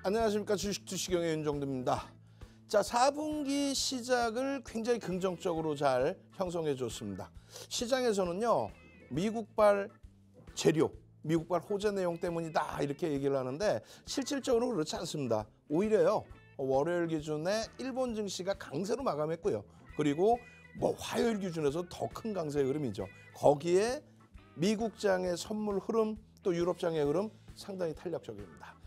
안녕하십니까. 주식투시경의 윤정두입니다. 자, 4분기 시작을 굉장히 긍정적으로 잘 형성해 줬습니다. 시장에서는요, 미국발 재료, 미국발 호재 내용 때문이다 이렇게 얘기를 하는데 실질적으로 그렇지 않습니다. 오히려요, 월요일 기준에 일본 증시가 강세로 마감했고요. 그리고 화요일 기준에서 더 큰 강세의 흐름이죠. 거기에 미국장의 선물 흐름, 또 유럽장의 흐름 상당히 탄력적입니다.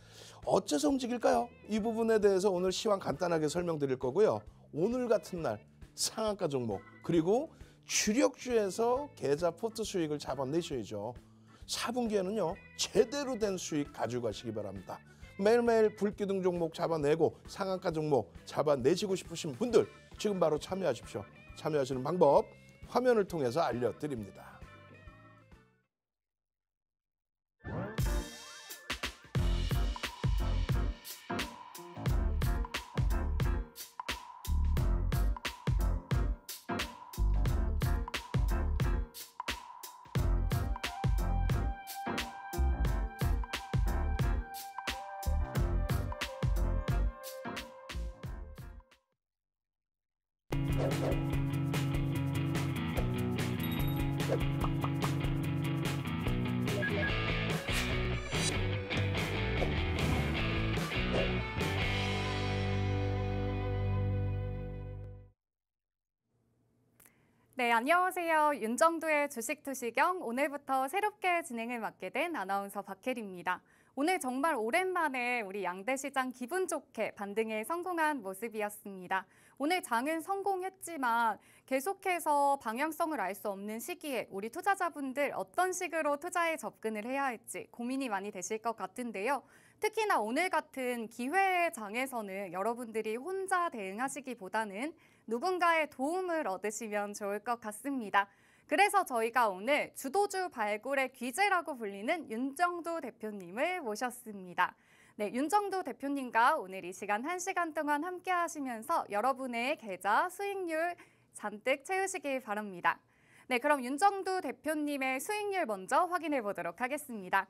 어째서 움직일까요? 이 부분에 대해서 오늘 시황 간단하게 설명드릴 거고요. 오늘 같은 날 상한가 종목, 그리고 주력주에서 계좌 포트 수익을 잡아내셔야죠. 4분기에는요, 제대로 된 수익 가져가시기 바랍니다. 매일매일 불기둥 종목 잡아내고 상한가 종목 잡아내시고 싶으신 분들 지금 바로 참여하십시오. 참여하시는 방법 화면을 통해서 알려드립니다. 네, 안녕하세요. 윤정두의 주식투시경, 오늘부터 새롭게 진행을 맡게 된 아나운서 박혜리입니다. 오늘 정말 오랜만에 우리 양대시장 기분 좋게 반등에 성공한 모습이었습니다. 오늘 장은 성공했지만 계속해서 방향성을 알 수 없는 시기에 우리 투자자분들 어떤 식으로 투자에 접근을 해야 할지 고민이 많이 되실 것 같은데요. 특히나 오늘 같은 기회의 장에서는 여러분들이 혼자 대응하시기보다는 누군가의 도움을 얻으시면 좋을 것 같습니다. 그래서 저희가 오늘 주도주 발굴의 귀재라고 불리는 윤정두 대표님을 모셨습니다. 네, 윤정두 대표님과 오늘 이 시간 1시간 동안 함께 하시면서 여러분의 계좌 수익률 잔뜩 채우시길 바랍니다. 네, 그럼 윤정두 대표님의 수익률 먼저 확인해 보도록 하겠습니다.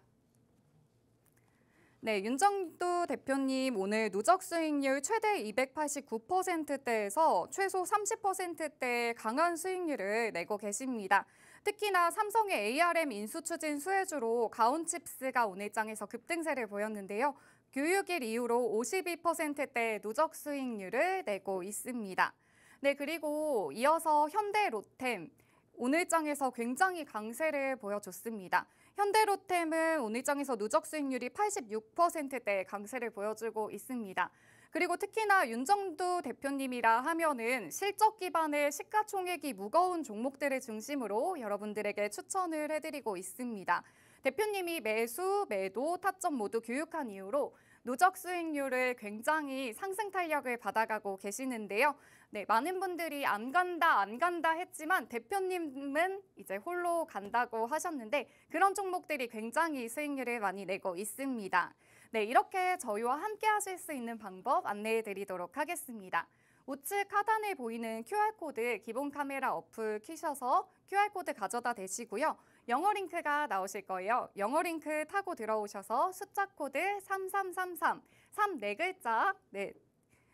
네, 윤정두 대표님 오늘 누적 수익률 최대 289%대에서 최소 30%대의 강한 수익률을 내고 계십니다. 특히나 삼성의 ARM 인수 추진 수혜주로 가온칩스가 오늘 장에서 급등세를 보였는데요. 교육일 이후로 52%대의 누적 수익률을 내고 있습니다. 네, 그리고 이어서 현대로템 오늘 장에서 굉장히 강세를 보여줬습니다. 현대로템은 오늘 장에서 누적 수익률이 86%대의 강세를 보여주고 있습니다. 그리고 특히나 윤정두 대표님이라 하면은 실적 기반의 시가총액이 무거운 종목들을 중심으로 여러분들에게 추천을 해드리고 있습니다. 대표님이 매수, 매도, 타점 모두 교육한 이후로 누적 수익률을 굉장히 상승 탄력을 받아가고 계시는데요. 네, 많은 분들이 안 간다 했지만 대표님은 이제 홀로 간다고 하셨는데 그런 종목들이 굉장히 수익률을 많이 내고 있습니다. 네, 이렇게 저희와 함께 하실 수 있는 방법 안내해 드리도록 하겠습니다. 우측 하단에 보이는 QR코드 기본 카메라 어플 켜셔서 QR코드 가져다 대시고요. 영어 링크가 나오실 거예요. 영어 링크 타고 들어오셔서 숫자 코드 3333, 34글자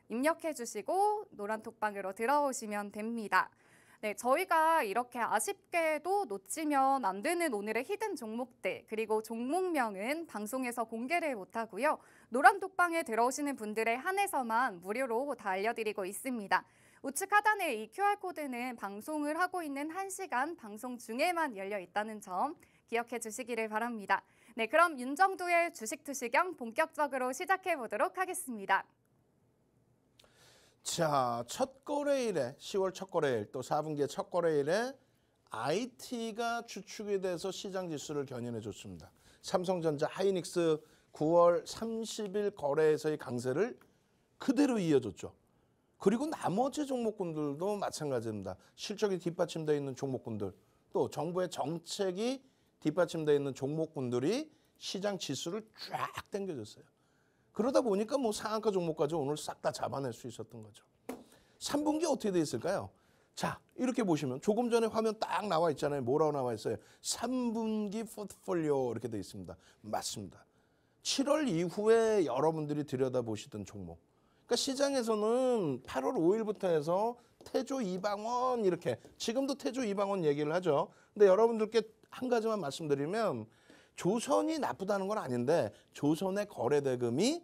입력해 주시고 노란 톡방으로 들어오시면 됩니다. 네, 저희가 이렇게 아쉽게도 놓치면 안 되는 오늘의 히든 종목들 그리고 종목명은 방송에서 공개를 못하고요. 노란 톡방에 들어오시는 분들에 한해서만 무료로 다 알려드리고 있습니다. 우측 하단에 이 QR코드는 방송을 하고 있는 1시간 방송 중에만 열려 있다는 점 기억해 주시기를 바랍니다. 네, 그럼 윤정두의 주식투시경 본격적으로 시작해 보도록 하겠습니다. 자, 첫 거래일에 10월 첫 거래일 또 4분기의 첫 거래일에 IT가 주축이 돼서 시장 지수를 견인해 줬습니다. 삼성전자, 하이닉스 9월 30일 거래에서의 강세를 그대로 이어줬죠. 그리고 나머지 종목군들도 마찬가지입니다. 실적이 뒷받침되어 있는 종목군들, 또 정부의 정책이 뒷받침되어 있는 종목군들이 시장 지수를 쫙 당겨줬어요. 그러다 보니까 상한가 종목까지 오늘 싹 다 잡아낼 수 있었던 거죠. 3분기 어떻게 돼 있을까요? 자, 이렇게 보시면 조금 전에 화면 딱 나와 있잖아요. 뭐라고 나와 있어요? 3분기 포트폴리오 이렇게 돼 있습니다. 맞습니다. 7월 이후에 여러분들이 들여다보시던 종목. 그러니까 시장에서는 8월 5일부터 해서 태조 이방원 이렇게 지금도 태조 이방원 얘기를 하죠. 근데 여러분들께 한 가지만 말씀드리면 조선이 나쁘다는 건 아닌데 조선의 거래대금이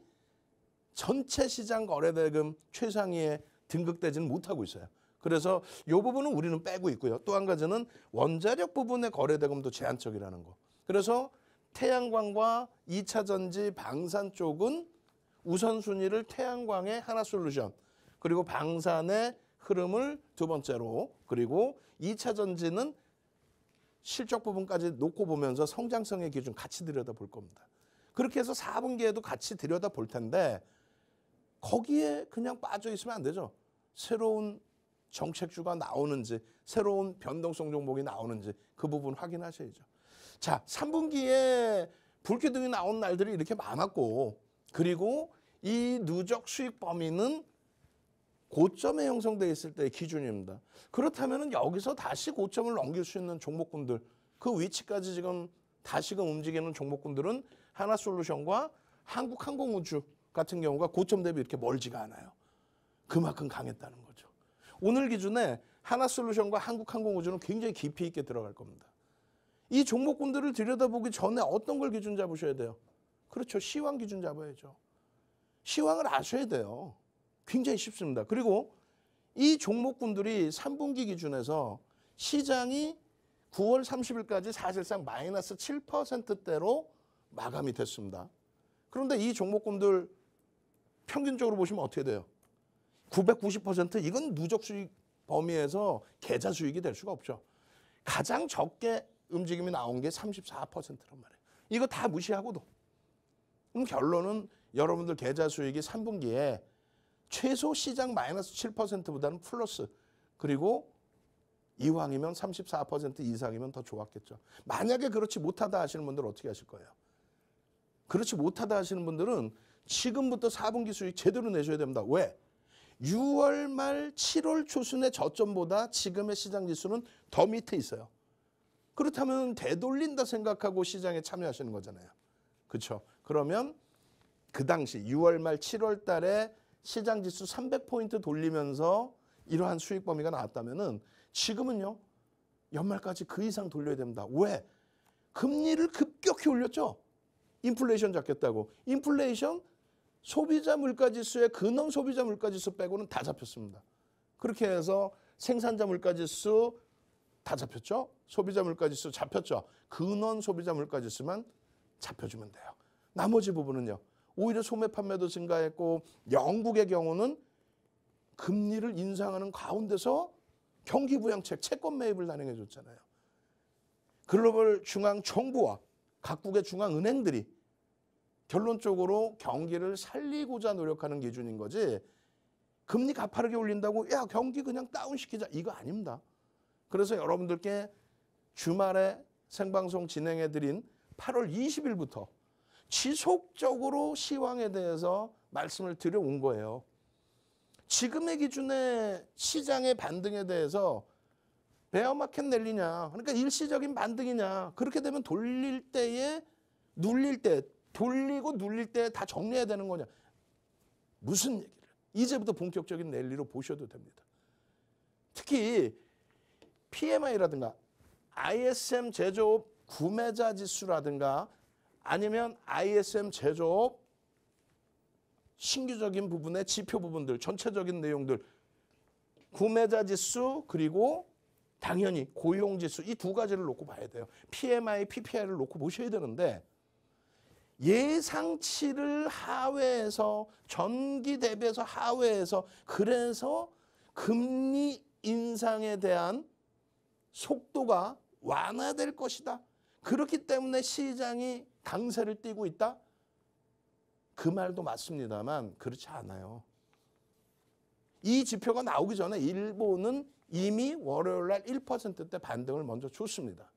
전체 시장 거래대금 최상위에 등극되지는 못하고 있어요. 그래서 이 부분은 우리는 빼고 있고요. 또 한 가지는 원자력 부분의 거래대금도 제한적이라는 거. 그래서 태양광과 2차 전지 방산 쪽은 우선순위를 태양광의 하나솔루션 그리고 방산의 흐름을 두 번째로 그리고 2차 전지는 실적 부분까지 놓고 보면서 성장성의 기준 같이 들여다볼 겁니다. 그렇게 해서 4분기에도 같이 들여다볼 텐데 거기에 그냥 빠져 있으면 안 되죠. 새로운 정책주가 나오는지 새로운 변동성 종목이 나오는지 그 부분 확인하셔야죠. 자, 3분기에 불기둥이 나온 날들이 이렇게 많았고 그리고 이 누적 수익 범위는 고점에 형성되어 있을 때의 기준입니다. 그렇다면 여기서 다시 고점을 넘길 수 있는 종목군들 그 위치까지 지금 다시금 움직이는 종목군들은 하나솔루션과 한국항공우주 같은 경우가 고점 대비 이렇게 멀지가 않아요. 그만큼 강했다는 거죠. 오늘 기준에 하나솔루션과 한국항공우주는 굉장히 깊이 있게 들어갈 겁니다. 이 종목군들을 들여다보기 전에 어떤 걸 기준 잡으셔야 돼요? 그렇죠. 시황 기준 잡아야죠. 시황을 아셔야 돼요. 굉장히 쉽습니다. 그리고 이 종목군들이 3분기 기준에서 시장이 9월 30일까지 사실상 마이너스 7%대로 마감이 됐습니다. 그런데 이 종목군들 평균적으로 보시면 어떻게 돼요? 990% 이건 누적 수익 범위에서 계좌 수익이 될 수가 없죠. 가장 적게 움직임이 나온 게 34%란 말이에요. 이거 다 무시하고도. 그럼 결론은 여러분들 계좌 수익이 3분기에 최소 시장 마이너스 7%보다는 플러스 그리고 이왕이면 34% 이상이면 더 좋았겠죠. 만약에 그렇지 못하다 하시는 분들은 어떻게 하실 거예요? 그렇지 못하다 하시는 분들은 지금부터 4분기 수익 제대로 내셔야 됩니다. 왜? 6월 말 7월 초순의 저점보다 지금의 시장 지수는 더 밑에 있어요. 그렇다면 되돌린다 생각하고 시장에 참여하시는 거잖아요. 그렇죠? 그러면 그 당시 6월 말 7월 달에 시장 지수 300포인트 돌리면서 이러한 수익 범위가 나왔다면은 지금은요. 연말까지 그 이상 돌려야 됩니다. 왜? 금리를 급격히 올렸죠. 인플레이션 잡겠다고. 인플레이션 소비자 물가지수의 근원 소비자 물가지수 빼고는 다 잡혔습니다. 그렇게 해서 생산자 물가지수 다 잡혔죠. 소비자 물가지수 잡혔죠. 근원 소비자 물가지수만 잡혀주면 돼요. 나머지 부분은요. 오히려 소매 판매도 증가했고 영국의 경우는 금리를 인상하는 가운데서 경기부양책 채권 매입을 단행해 줬잖아요. 글로벌 중앙 정부와 각국의 중앙은행들이 결론적으로 경기를 살리고자 노력하는 기준인 거지 금리 가파르게 올린다고 야 경기 그냥 다운시키자 이거 아닙니다. 그래서 여러분들께 주말에 생방송 진행해드린 8월 20일부터 지속적으로 시황에 대해서 말씀을 드려온 거예요. 지금의 기준에 시장의 반등에 대해서 베어마켓 랠리냐 그러니까 일시적인 반등이냐 그렇게 되면 돌릴 때에 눌릴 때 돌리고 눌릴 때 다 정리해야 되는 거냐 무슨 얘기를 이제부터 본격적인 랠리로 보셔도 됩니다. 특히 PMI라든가 ISM 제조업 구매자 지수라든가 아니면 ISM 제조업 신규적인 부분의 지표 부분들 전체적인 내용들 구매자 지수 그리고 당연히 고용 지수 이 두 가지를 놓고 봐야 돼요. PMI, PPI를 놓고 보셔야 되는데 예상치를 하회해서 전기 대비해서 하회해서 그래서 금리 인상에 대한 속도가 완화될 것이다. 그렇기 때문에 시장이 강세를 띠고 있다. 그 말도 맞습니다만 그렇지 않아요. 이 지표가 나오기 전에 일본은 이미 월요일 날 1%대 반등을 먼저 줬습니다.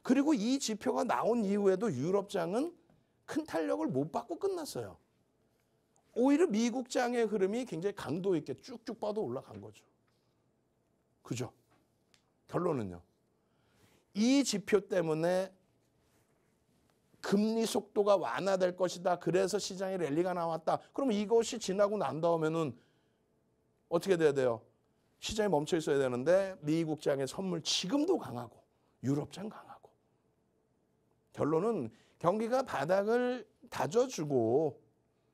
그리고 이 지표가 나온 이후에도 유럽장은 큰 탄력을 못 받고 끝났어요. 오히려 미국장의 흐름이 굉장히 강도 있게 쭉쭉 뻗어 올라간 거죠. 그죠? 결론은요. 이 지표 때문에 금리 속도가 완화될 것이다. 그래서 시장에 랠리가 나왔다. 그럼 이것이 지나고 난 다음에는 어떻게 돼야 돼요? 시장이 멈춰 있어야 되는데 미국장의 선물 지금도 강하고 유럽장 강하고. 결론은 경기가 바닥을 다져주고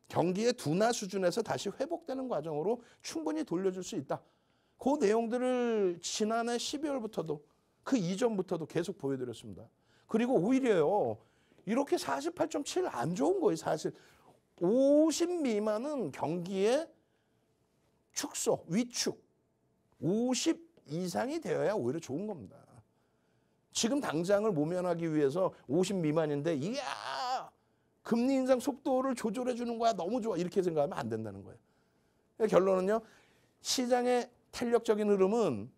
경기의 둔화 수준에서 다시 회복되는 과정으로 충분히 돌려줄 수 있다. 그 내용들을 지난해 12월부터도 그 이전부터도 계속 보여드렸습니다. 그리고 오히려요. 이렇게 48.7 안 좋은 거예요. 사실 50 미만은 경기의 축소, 위축 50 이상이 되어야 오히려 좋은 겁니다. 지금 당장을 모면하기 위해서 50 미만인데 이야 금리 인상 속도를 조절해 주는 거야. 너무 좋아. 이렇게 생각하면 안 된다는 거예요. 결론은요. 시장의 탄력적인 흐름은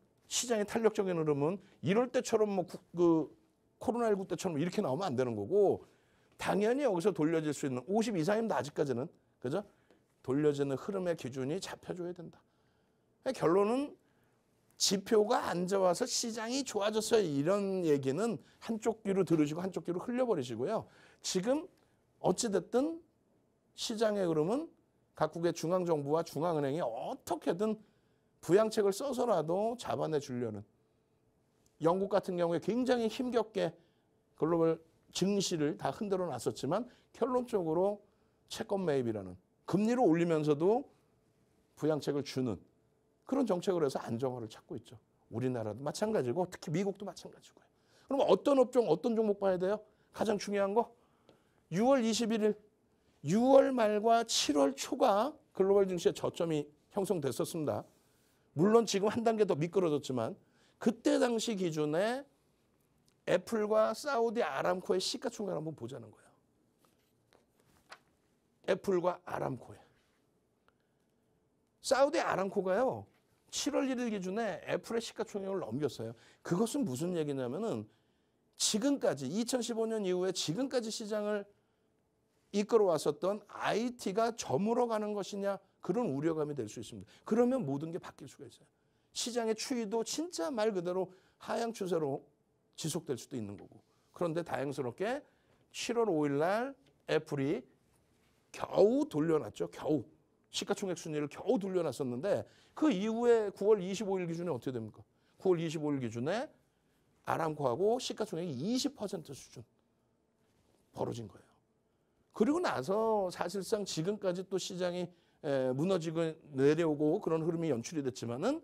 이럴 때처럼 뭐 그 코로나19 때처럼 이렇게 나오면 안 되는 거고 당연히 여기서 돌려질 수 있는 50 이상이면 아직까지는 그죠? 돌려지는 흐름의 기준이 잡혀줘야 된다. 결론은 지표가 안 좋아서 시장이 좋아졌어요. 이런 얘기는 한쪽 귀로 들으시고 한쪽 귀로 흘려버리시고요. 지금 어찌됐든 시장의 흐름은 각국의 중앙정부와 중앙은행이 어떻게든 부양책을 써서라도 잡아내 주려는 영국 같은 경우에 굉장히 힘겹게 글로벌 증시를 다 흔들어 놨었지만 결론적으로 채권 매입이라는 금리를 올리면서도 부양책을 주는 그런 정책을 해서 안정화를 찾고 있죠. 우리나라도 마찬가지고 특히 미국도 마찬가지고요. 그럼 어떤 업종, 어떤 종목 봐야 돼요? 가장 중요한 거 6월 21일, 6월 말과 7월 초가 글로벌 증시의 저점이 형성됐었습니다. 물론 지금 한 단계 더 미끄러졌지만 그때 당시 기준에 애플과 사우디 아람코의 시가총액을 한번 보자는 거예요. 애플과 아람코에. 사우디 아람코가요. 7월 1일 기준에 애플의 시가총액을 넘겼어요. 그것은 무슨 얘기냐면은 지금까지 2015년 이후에 지금까지 시장을 이끌어왔었던 IT가 저물어가는 것이냐 그런 우려감이 될 수 있습니다. 그러면 모든 게 바뀔 수가 있어요. 시장의 추이도 진짜 말 그대로 하향 추세로 지속될 수도 있는 거고. 그런데 다행스럽게 7월 5일 날 애플이 겨우 돌려놨죠. 겨우. 시가총액 순위를 겨우 돌려놨었는데 그 이후에 9월 25일 기준에 어떻게 됩니까? 9월 25일 기준에 아람코하고 시가총액이 20% 수준 벌어진 거예요. 그리고 나서 사실상 지금까지 또 시장이 무너지고 내려오고 그런 흐름이 연출이 됐지만은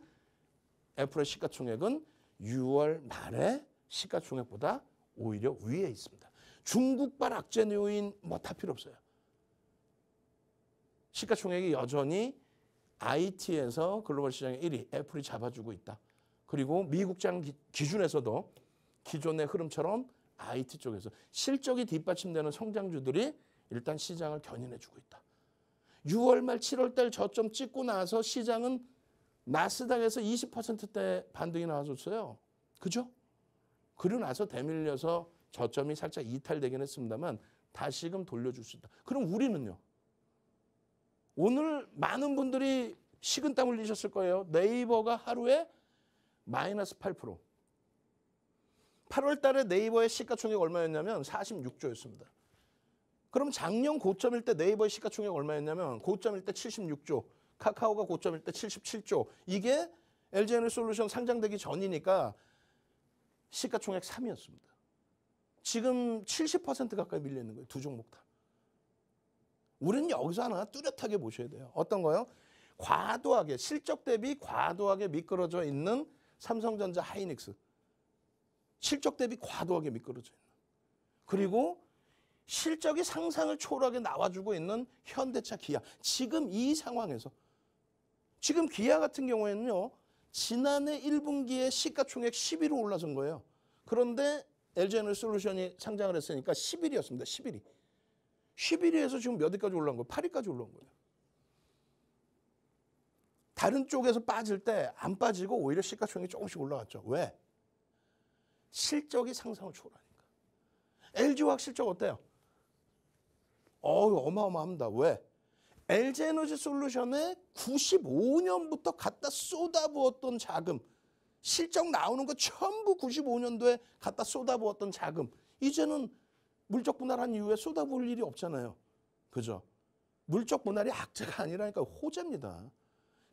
애플의 시가총액은 6월 말에 시가총액보다 오히려 위에 있습니다. 중국발 악재 요인 뭐 다 필요 없어요. 시가총액이 여전히 IT에서 글로벌 시장의 1위 애플이 잡아주고 있다. 그리고 미국장 기준에서도 기존의 흐름처럼 IT 쪽에서 실적이 뒷받침되는 성장주들이 일단 시장을 견인해주고 있다. 6월 말 7월 달 저점 찍고 나서 시장은 나스닥에서 20%대 반등이 나와줬어요. 그죠? 그리고 나서 대밀려서 저점이 살짝 이탈되긴 했습니다만 다시금 돌려줄 수 있다. 그럼 우리는요? 오늘 많은 분들이 식은땀 흘리셨을 거예요. 네이버가 하루에 마이너스 8%. 8월 달에 네이버의 시가총액 얼마였냐면 46조였습니다. 그럼 작년 고점일 때 네이버의 시가총액 얼마였냐면 고점일 때 76조, 카카오가 고점일 때 77조. 이게 LG에너지솔루션 상장되기 전이니까 시가총액 3위였습니다. 지금 70% 가까이 밀려 있는 거예요. 두 종목 다. 우리는 여기서 하나 뚜렷하게 보셔야 돼요. 어떤 거요? 과도하게 실적 대비 과도하게 미끄러져 있는 삼성전자 하이닉스. 실적 대비 과도하게 미끄러져 있는. 그리고 실적이 상상을 초월하게 나와주고 있는 현대차, 기아. 지금 이 상황에서 지금 기아 같은 경우에는요. 지난해 1분기에 시가총액 10위로 올라선 거예요. 그런데 LG에너지솔루션이 상장을 했으니까 11위였습니다. 11위. 11위에서 지금 몇 위까지 올라온 거예요? 8위까지 올라온 거예요. 다른 쪽에서 빠질 때 안 빠지고 오히려 시가총액이 조금씩 올라갔죠. 왜? 실적이 상상을 초월하니까. LG화학 실적 어때요? 어마어마합니다. 왜? LG에너지솔루션에 95년부터 갖다 쏟아부었던 자금, 실적 나오는 거 전부 95년도에 갖다 쏟아부었던 자금, 이제는 물적 분할한 이후에 쏟아부을 일이 없잖아요. 그죠? 물적 분할이 악재가 아니라니까 호재입니다.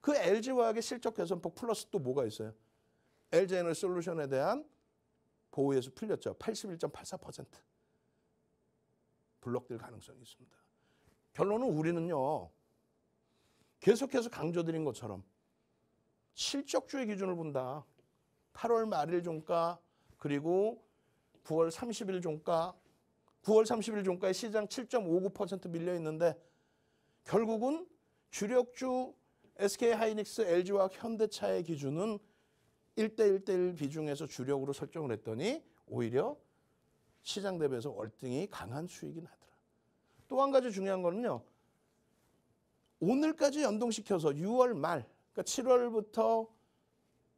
그 LG화학의 실적 개선폭 플러스 또 뭐가 있어요? LG에너지솔루션에 대한 보호에서 풀렸죠. 81.84%. 블록될 가능성이 있습니다. 결론은 우리는요. 계속해서 강조드린 것처럼 실적주의 기준을 본다. 8월 말일 종가 그리고 9월 30일 종가 9월 30일 종가에 시장 7.59% 밀려 있는데 결국은 주력주 SK하이닉스, LG화학, 현대차의 기준은 1대1대1 비중에서 주력으로 설정을 했더니 오히려 시장 대비해서 월등히 강한 수익이 나더라. 또 한 가지 중요한 거는요. 오늘까지 연동시켜서 6월 말, 그러니까 7월부터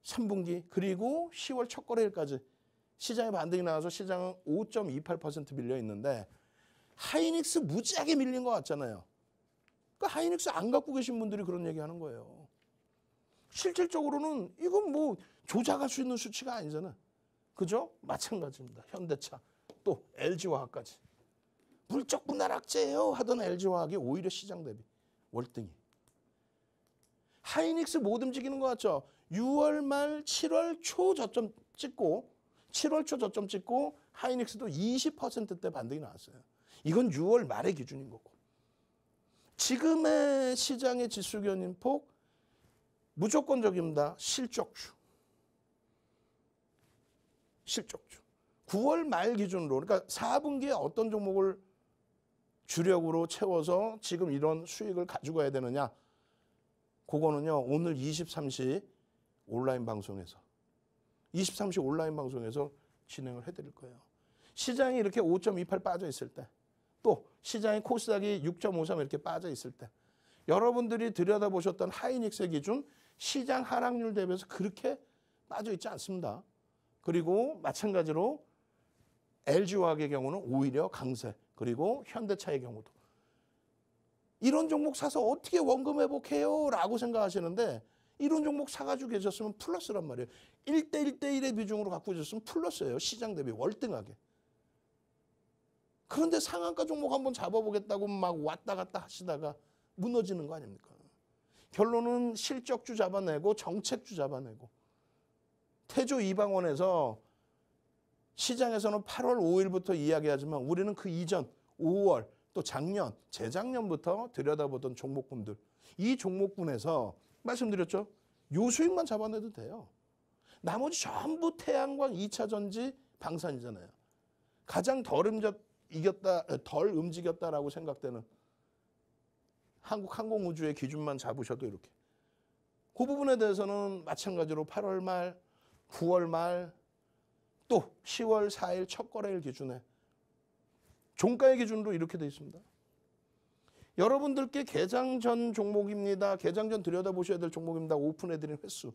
3분기 그리고 10월 첫 거래일까지 시장에 반등이 나와서 시장은 5.28% 밀려 있는데 하이닉스 무지하게 밀린 것 같잖아요. 그러니까 하이닉스 안 갖고 계신 분들이 그런 얘기하는 거예요. 실질적으로는 이건 뭐 조작할 수 있는 수치가 아니잖아. 그죠? 마찬가지입니다. 현대차 또 LG화학까지. 물적 분할 악재예요 하던 LG화학이 오히려 시장 대비 월등히. 하이닉스 못 움직이는 것 같죠? 6월 말 7월 초 저점 찍고 7월 초 저점 찍고 하이닉스도 20%대 반등이 나왔어요. 이건 6월 말의 기준인 거고. 지금의 시장의 지수 견인폭 무조건적입니다. 실적주. 실적주. 9월 말 기준으로 그러니까 4분기에 어떤 종목을 주력으로 채워서 지금 이런 수익을 가지고 가야 되느냐. 그거는요. 오늘 23시 온라인 방송에서 23시 온라인 방송에서 진행을 해드릴 거예요. 시장이 이렇게 5.28 빠져 있을 때 또 시장의 코스닥이 6.53 이렇게 빠져 있을 때 여러분들이 들여다보셨던 하이닉스의 기준 시장 하락률 대비해서 그렇게 빠져 있지 않습니다. 그리고 마찬가지로 LG화학의 경우는 오히려 강세 그리고 현대차의 경우도 이런 종목 사서 어떻게 원금 회복해요? 라고 생각하시는데 이런 종목 사가지고 계셨으면 플러스란 말이에요. 1대1대1의 비중으로 갖고 계셨으면 플러스예요. 시장 대비 월등하게. 그런데 상한가 종목 한번 잡아보겠다고 막 왔다 갔다 하시다가 무너지는 거 아닙니까? 결론은 실적주 잡아내고 정책주 잡아내고 태조 이방원에서 시장에서는 8월 5일부터 이야기하지만 우리는 그 이전 5월 또 작년, 재작년부터 들여다보던 종목군들 이 종목군에서 말씀드렸죠. 요 수익만 잡아내도 돼요. 나머지 전부 태양광, 2차 전지, 방산이잖아요. 가장 덜 움직였다라고 생각되는 한국 항공우주의 기준만 잡으셔도 이렇게. 그 부분에 대해서는 마찬가지로 8월 말, 9월 말, 또 10월 4일 첫 거래일 기준에 종가의 기준으로 이렇게 돼 있습니다. 여러분들께 개장 전 종목입니다. 개장 전 들여다보셔야 될 종목입니다. 오픈해드린 횟수.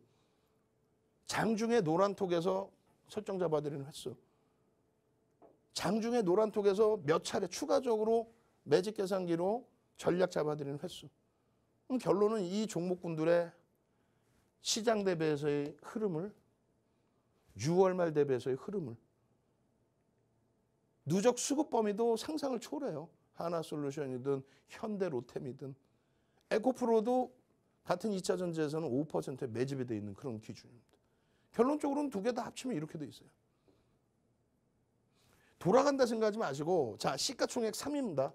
장중에 노란톡에서 설정 잡아드리는 횟수. 장중에 노란톡에서 몇 차례 추가적으로 매직 계산기로 전략 잡아드리는 횟수. 결론은 이 종목군들의 시장 대비해서의 흐름을 6월 말 대비해서의 흐름을 누적 수급 범위도 상상을 초월해요. 하나솔루션이든 현대 로템이든 에코프로도 같은 2차 전지에서는 5%에 매집이 되어 있는 그런 기준입니다. 결론적으로는 두 개 다 합치면 이렇게 돼 있어요. 돌아간다 생각하지 마시고 자 시가총액 3위입니다.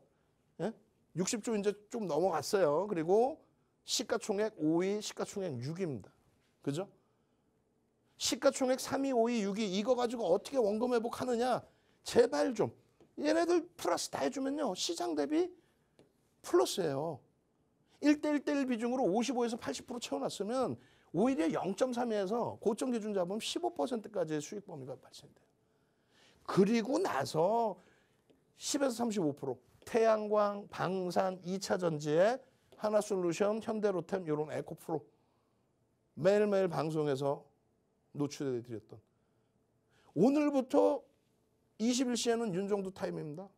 예? 60조 이제 좀 넘어갔어요. 그리고 시가총액 5위, 시가총액 6위입니다. 그죠? 시가총액 3위, 5위, 6위 이거 가지고 어떻게 원금 회복하느냐. 제발 좀. 얘네들 플러스 다 해주면요. 시장 대비 플러스예요. 1대1대1 비중으로 55에서 80% 채워놨으면 오히려 0.3에서 고점 기준 잡으면 15%까지의 수익 범위가 발생돼요. 그리고 나서 10에서 35% 태양광, 방산, 2차 전지에 하나솔루션, 현대로템 이런 에코프로 매일매일 방송에서 노출해드렸던 오늘부터 21시에는 윤정두 타임입니다.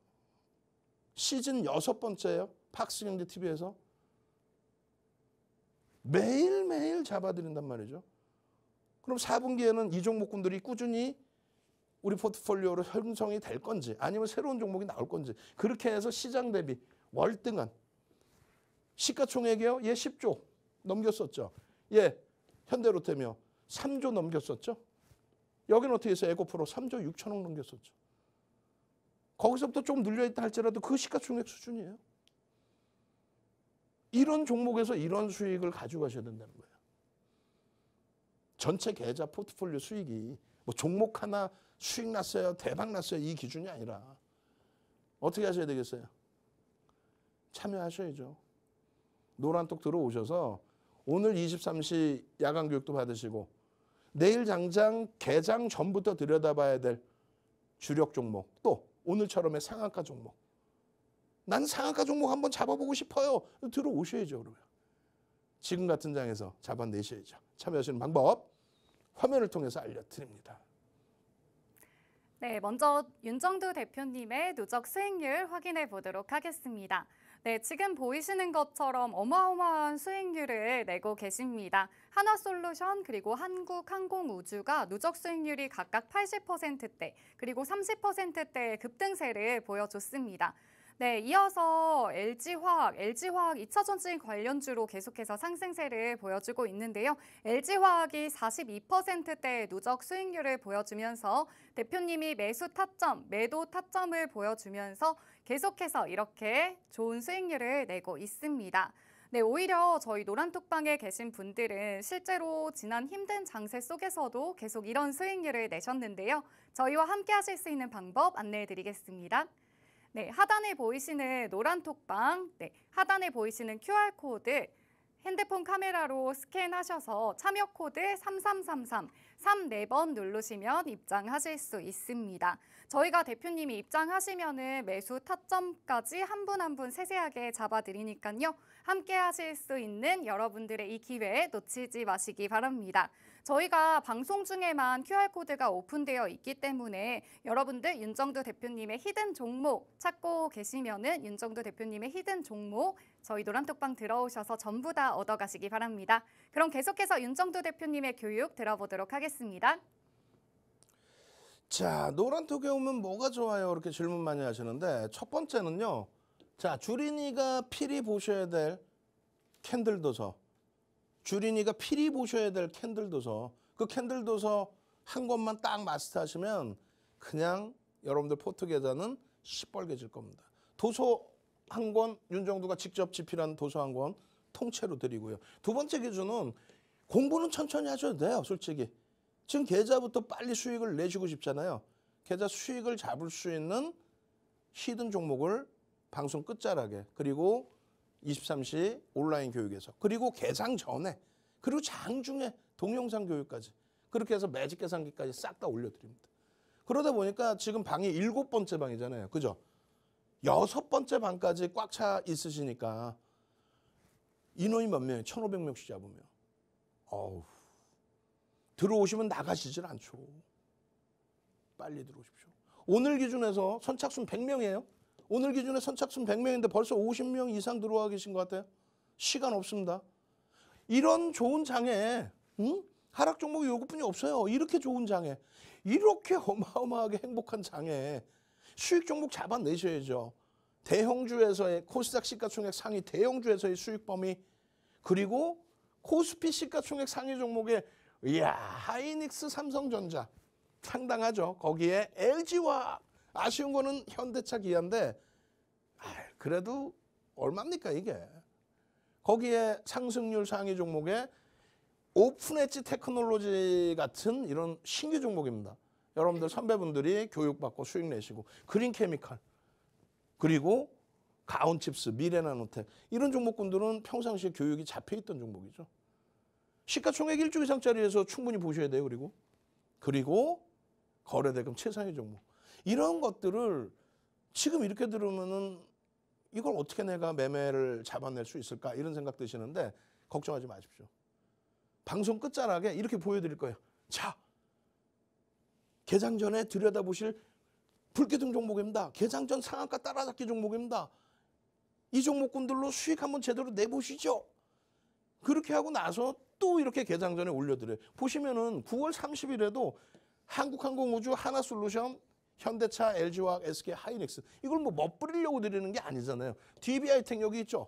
시즌 6번째예요. 팍스경제TV에서 매일매일 잡아드린단 말이죠. 그럼 4분기에는 이 종목군들이 꾸준히 우리 포트폴리오로 형성이 될 건지 아니면 새로운 종목이 나올 건지 그렇게 해서 시장 대비 월등한 시가총액이요. 예 10조 넘겼었죠. 예 현대로템이요. 3조 넘겼었죠. 여기는 어떻게 해서 에고프로 3조 6천억 넘겼었죠. 거기서부터 좀 눌려있다 할지라도 그 시가총액 수준이에요. 이런 종목에서 이런 수익을 가져가셔야 된다는 거예요. 전체 계좌 포트폴리오 수익이 뭐 종목 하나 수익 났어요, 대박 났어요 이 기준이 아니라 어떻게 하셔야 되겠어요? 참여하셔야죠. 노란톡 들어오셔서 오늘 23시 야간 교육도 받으시고 내일 당장 개장 전부터 들여다봐야 될 주력 종목 또 오늘처럼의 상한가 종목 난 상한가 종목 한번 잡아보고 싶어요. 들어오셔야죠. 그러면 지금 같은 장에서 잡아내셔야죠. 참여하시는 방법 화면을 통해서 알려드립니다. 네, 먼저 윤정두 대표님의 누적 수익률 확인해 보도록 하겠습니다. 네, 지금 보이시는 것처럼 어마어마한 수익률을 내고 계십니다. 한화솔루션 그리고 한국항공우주가 누적 수익률이 각각 80%대 그리고 30%대의 급등세를 보여줬습니다. 네, 이어서 LG화학 2차전지 관련주로 계속해서 상승세를 보여주고 있는데요. LG화학이 42%대의 누적 수익률을 보여주면서 대표님이 매수 타점, 매도 타점을 보여주면서 계속해서 이렇게 좋은 수익률을 내고 있습니다. 네, 오히려 저희 노란톡방에 계신 분들은 실제로 지난 힘든 장세 속에서도 계속 이런 수익률을 내셨는데요. 저희와 함께 하실 수 있는 방법 안내해 드리겠습니다. 네, 하단에 보이시는 노란톡방, 하단에 보이시는 QR코드 핸드폰 카메라로 스캔하셔서 참여 코드 3333, 34번 누르시면 입장하실 수 있습니다. 저희가 대표님이 입장하시면은 매수 타점까지 한 분 한 분 세세하게 잡아드리니까요. 함께 하실 수 있는 여러분들의 이 기회 놓치지 마시기 바랍니다. 저희가 방송 중에만 QR코드가 오픈되어 있기 때문에 여러분들 윤정두 대표님의 히든 종목 찾고 계시면은 윤정두 대표님의 히든 종목 저희 노란톡방 들어오셔서 전부 다 얻어가시기 바랍니다. 그럼 계속해서 윤정두 대표님의 교육 들어보도록 하겠습니다. 자, 노란톡에 오면 뭐가 좋아요? 이렇게 질문 많이 하시는데 첫 번째는요. 자, 주린이가 필히 보셔야 될 캔들 도서. 주린이가 필히 보셔야 될 캔들 도서. 그 캔들 도서 한 권만 딱 마스터하시면 그냥 여러분들 포트 계좌는 시뻘개질 겁니다. 도서 한 권 윤정두가 직접 집필한 도서 한 권 통째로 드리고요. 두 번째 기준은 공부는 천천히 하셔도 돼요. 솔직히. 지금 계좌부터 빨리 수익을 내시고 싶잖아요. 계좌 수익을 잡을 수 있는 히든 종목을 방송 끝자락에 그리고 23시 온라인 교육에서 그리고 개장 전에 그리고 장중에 동영상 교육까지 그렇게 해서 매직 계산기까지 싹 다 올려드립니다. 그러다 보니까 지금 방이 7번째 방이잖아요. 그죠? 6번째 방까지 꽉 차 있으시니까 인원이 몇 명이에요? 1,500명씩 잡으면. 어우, 들어오시면 나가시질 않죠. 빨리 들어오십시오. 오늘 기준에서 선착순 100명이에요. 오늘 기준에 선착순 100명인데 벌써 50명 이상 들어와 계신 것 같아요. 시간 없습니다. 이런 좋은 장에 하락 종목이 요것뿐이 없어요. 이렇게 좋은 장에 이렇게 어마어마하게 행복한 장에 수익 종목 잡아내셔야죠. 대형주에서의 코스닥 시가총액 상위 대형주에서의 수익 범위 그리고 코스피 시가총액 상위 종목에 이야 하이닉스 삼성전자 상당하죠. 거기에 LG와 아쉬운 거는 현대차 기아인데 그래도 얼마입니까 이게. 거기에 상승률 상위 종목에 오픈 엣지 테크놀로지 같은 이런 신규 종목입니다. 여러분들 선배분들이 교육받고 수익 내시고 그린 케미칼 그리고 가온칩스, 미래나노텍 이런 종목군들은 평상시에 교육이 잡혀있던 종목이죠. 시가총액 1조 이상짜리에서 충분히 보셔야 돼요. 그리고 거래대금 최상위 종목. 이런 것들을 지금 이렇게 들으면은 이걸 어떻게 내가 매매를 잡아낼 수 있을까 이런 생각 드시는데 걱정하지 마십시오. 방송 끝자락에 이렇게 보여드릴 거예요. 자, 개장 전에 들여다보실 불기둥 종목입니다. 개장 전 상한가 따라잡기 종목입니다. 이 종목군들로 수익 한번 제대로 내보시죠. 그렇게 하고 나서 또 이렇게 개장 전에 올려드려요. 보시면은 9월 30일에도 한국항공우주, 하나솔루션, 현대차, LG화학, SK 하이닉스. 이걸 뭐 멋부리려고 드리는 게 아니잖아요. DB하이텍 여기 있죠.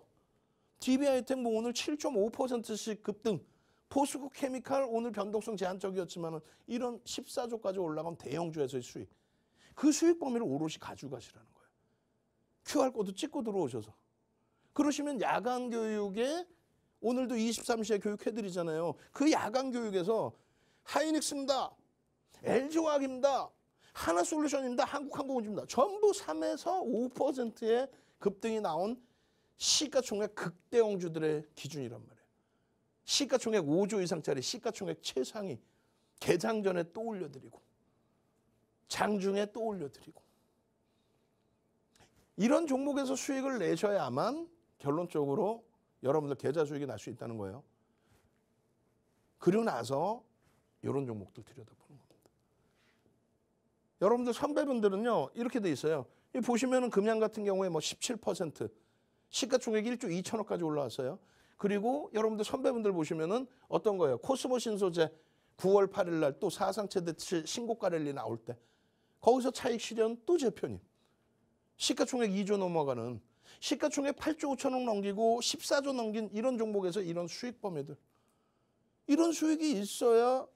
DB하이텍 뭐 오늘 7.5%씩 급등. 포스코 케미칼 오늘 변동성 제한적이었지만 이런 14조까지 올라간 대형주에서의 수익. 그 수익 범위를 오롯이 가져가시라는 거예요. QR코드 찍고 들어오셔서. 그러시면 야간 교육에 오늘도 23시에 교육해드리잖아요. 그 야간 교육에서 하이닉스입니다. LG화학입니다. 하나솔루션입니다. 한국항공우주입니다. 전부 3에서 5%의 급등이 나온 시가총액 극대형주들의 기준이란 말이에요. 시가총액 5조 이상짜리 시가총액 최상위. 개장 전에 또 올려드리고 장중에 또 올려드리고 이런 종목에서 수익을 내셔야만 결론적으로 여러분들 계좌 수익이 날 수 있다는 거예요. 그리고 나서 이런 종목들 들여다보는 겁니다. 여러분들 선배분들은요 이렇게 돼 있어요. 보시면은 금양 같은 경우에 뭐 17% 시가총액 1조 2천억까지 올라왔어요. 그리고 여러분들 선배분들 보시면은 어떤 거예요? 코스모 신소재 9월 8일 날 또 사상 최대 신고가 랠리 나올 때 거기서 차익 실현 또 제표님. 시가총액 2조 넘어가는 시가총액 8조 5천억 넘기고 14조 넘긴 이런 종목에서 이런 수익 범위들. 이런 수익이 있어야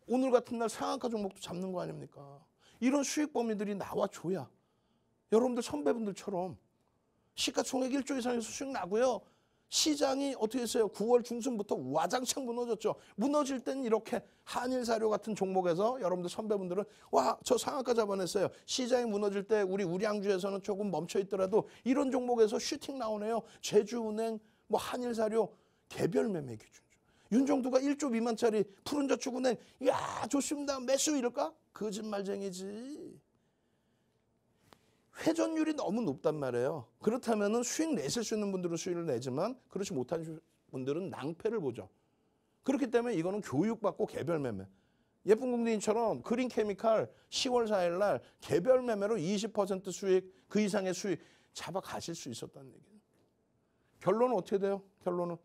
오늘 같은 날 상한가 종목도 잡는 거 아닙니까? 이런 수익 범위들이 나와줘야 여러분들 선배분들처럼 시가총액 1조 이상에서 수익 나고요. 시장이 어떻게 했어요? 9월 중순부터 와장창 무너졌죠. 무너질 땐 이렇게 한일사료 같은 종목에서 여러분들 선배분들은 와, 저 상한가 잡아냈어요. 시장이 무너질 때 우리 우량주에서는 조금 멈춰 있더라도 이런 종목에서 슈팅 나오네요. 제주은행, 뭐 한일사료 개별 매매 기준이죠. 윤정두가 1조 미만짜리 푸른저축은행 야 좋습니다. 매수 이럴까? 거짓말쟁이지. 회전율이 너무 높단 말이에요. 그렇다면 수익 내실 수 있는 분들은 수익을 내지만 그렇지 못한 분들은 낭패를 보죠. 그렇기 때문에 이거는 교육받고 개별 매매. 예쁜 공대인처럼 그린케미칼 10월 4일 날 개별 매매로 20% 수익, 그 이상의 수익 잡아가실 수 있었다는 얘기예요. 결론은 어떻게 돼요? 결론은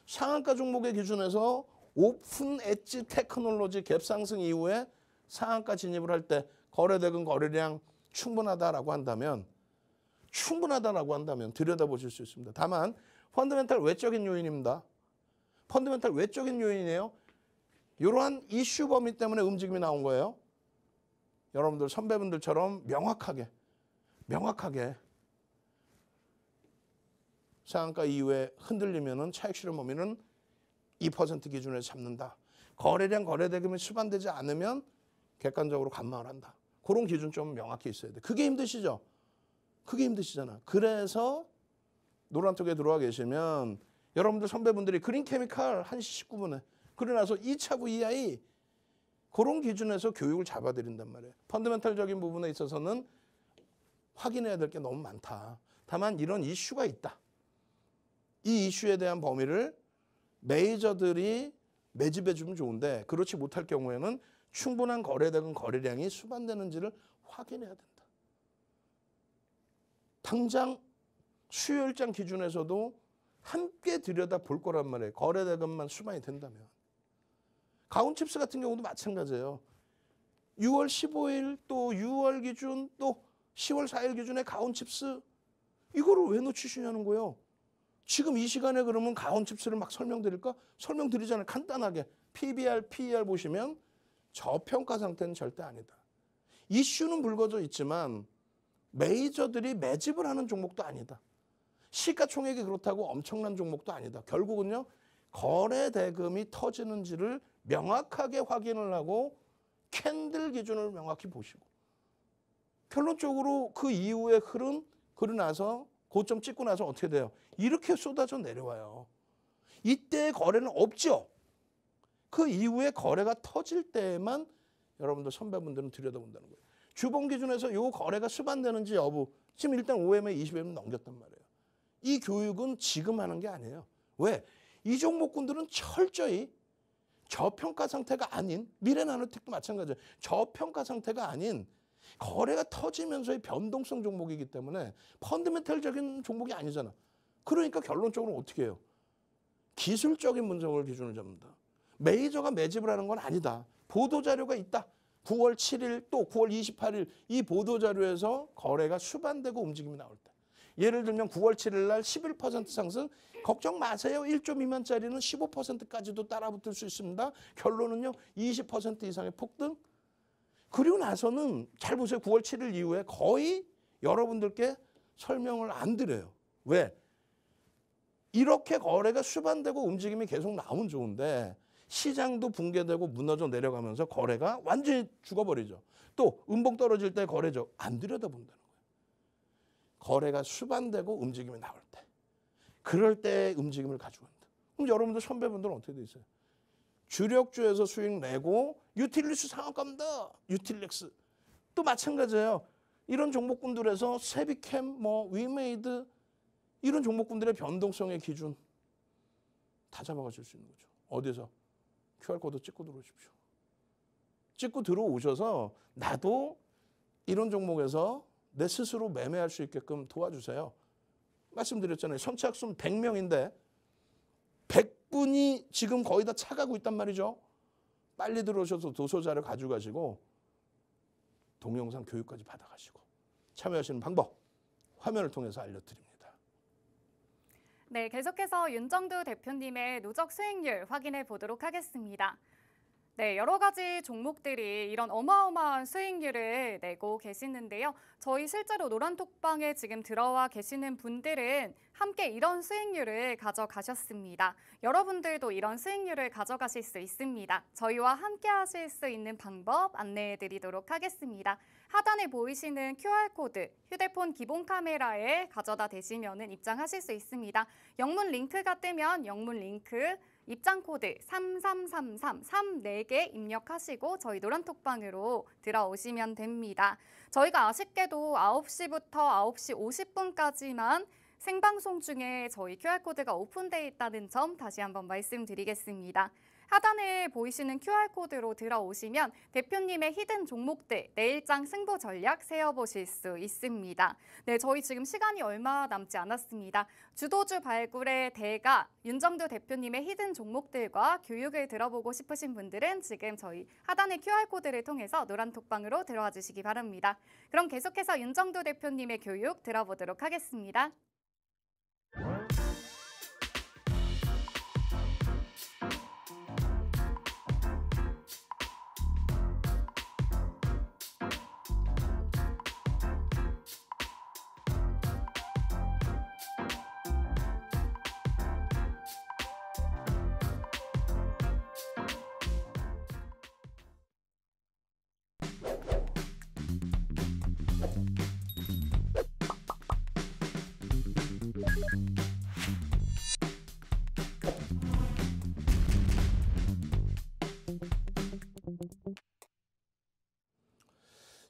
상한가 종목의 기준에서 오픈 엣지 테크놀로지 갭 상승 이후에 상한가 진입을 할 때 거래대금 거래량 충분하다라고 한다면 들여다보실 수 있습니다. 다만 펀더멘탈 외적인 요인입니다. 펀더멘탈 외적인 요인이에요. 이러한 이슈 범위 때문에 움직임이 나온 거예요. 여러분들 선배분들처럼 명확하게 상한가 이후에 흔들리면은 차익 실현 범위는 2% 기준에서 잡는다. 거래량 거래대금이 수반되지 않으면 객관적으로 감망을 한다. 그런 기준 좀 명확히 있어야 돼. 그게 힘드시죠? 그게 힘드시잖아. 그래서 노란톡에 들어와 계시면 여러분들 선배분들이 그린케미칼 1시 19분에 그러고 나서 2차 VI 그런 기준에서 교육을 잡아드린단 말이에요. 펀더멘탈적인 부분에 있어서는 확인해야 될 게 너무 많다. 다만 이런 이슈가 있다. 이 이슈에 대한 범위를 메이저들이 매집해 주면 좋은데 그렇지 못할 경우에는 충분한 거래대금 거래량이 수반되는지를 확인해야 된다. 당장 수요일장 기준에서도 함께 들여다볼 거란 말이에요. 거래대금만 수반이 된다면. 가온칩스 같은 경우도 마찬가지예요. 6월 15일 또 6월 기준 또 10월 4일 기준에 가온칩스 이거를 왜 놓치시냐는 거예요. 지금 이 시간에 그러면 가온칩스를 막 설명드릴까? 설명드리잖아요. 간단하게. PBR, PER 보시면 저평가 상태는 절대 아니다. 이슈는 불거져 있지만 메이저들이 매집을 하는 종목도 아니다. 시가총액이 그렇다고 엄청난 종목도 아니다. 결국은요. 거래 대금이 터지는지를 명확하게 확인을 하고 캔들 기준을 명확히 보시고 결론적으로 그 이후에 흐름 그러고 나서 고점 찍고 나서 어떻게 돼요? 이렇게 쏟아져 내려와요. 이때 거래는 없죠. 그 이후에 거래가 터질 때에만 여러분들 선배분들은 들여다본다는 거예요. 주봉 기준에서 이 거래가 수반되는지 여부 지금 일단 5M에 20M 넘겼단 말이에요. 이 교육은 지금 하는 게 아니에요. 왜? 이 종목군들은 철저히 저평가 상태가 아닌 미래나노텍도 마찬가지예요. 저평가 상태가 아닌 거래가 터지면서의 변동성 종목이기 때문에 펀더멘탈적인 종목이 아니잖아. 그러니까 결론적으로 어떻게 해요? 기술적인 분석을 기준을 잡는다. 메이저가 매집을 하는 건 아니다. 보도자료가 있다. 9월 7일 또 9월 28일 이 보도자료에서 거래가 수반되고 움직임이 나올 때. 예를 들면 9월 7일 날 11% 상승. 걱정 마세요. 1조 미만짜리는 15%까지도 따라붙을 수 있습니다. 결론은요. 20% 이상의 폭등. 그리고 나서는 잘 보세요. 9월 7일 이후에 거의 여러분들께 설명을 안 드려요. 왜? 이렇게 거래가 수반되고 움직임이 계속 나오면 좋은데 시장도 붕괴되고 무너져 내려가면서 거래가 완전히 죽어버리죠. 또 음봉 떨어질 때 거래죠. 안 들여다본다는 거예요. 거래가 수반되고 움직임이 나올 때. 그럴 때 움직임을 가져간다. 그럼 여러분들 선배분들은 어떻게 돼 있어요? 주력주에서 수익 내고 유틸리스 상한가입니다. 유틸렉스. 또 마찬가지예요. 이런 종목군들에서 세비캠, 뭐 위메이드 이런 종목군들의 변동성의 기준 다 잡아가실 수 있는 거죠. 어디서? QR코드 찍고 들어오십시오. 찍고 들어오셔서 나도 이런 종목에서 내 스스로 매매할 수 있게끔 도와주세요. 말씀드렸잖아요. 선착순 100명인데 100분이 지금 거의 다 차가고 있단 말이죠. 빨리 들어오셔서 도서자료 가져가시고 동영상 교육까지 받아가시고 참여하시는 방법 화면을 통해서 알려드립니다. 네, 계속해서 윤정두 대표님의 누적 수익률 확인해 보도록 하겠습니다. 네, 여러 가지 종목들이 이런 어마어마한 수익률을 내고 계시는데요. 저희 실제로 노란톡방에 지금 들어와 계시는 분들은 함께 이런 수익률을 가져가셨습니다. 여러분들도 이런 수익률을 가져가실 수 있습니다. 저희와 함께 하실 수 있는 방법 안내해 드리도록 하겠습니다. 하단에 보이시는 QR코드, 휴대폰 기본 카메라에 가져다 대시면 입장하실 수 있습니다. 영문 링크가 뜨면 영문 링크, 입장 코드 3333 34개 입력하시고 저희 노란톡방으로 들어오시면 됩니다. 저희가 아쉽게도 9시부터 9시 50분까지만 생방송 중에 저희 QR코드가 오픈되어 있다는 점 다시 한번 말씀드리겠습니다. 하단에 보이시는 QR코드로 들어오시면 대표님의 히든 종목들 내일장 승부 전략 세워보실 수 있습니다. 네, 저희 지금 시간이 얼마 남지 않았습니다. 주도주 발굴의 대가 윤정두 대표님의 히든 종목들과 교육을 들어보고 싶으신 분들은 지금 저희 하단의 QR코드를 통해서 노란톡방으로 들어와 주시기 바랍니다. 그럼 계속해서 윤정두 대표님의 교육 들어보도록 하겠습니다.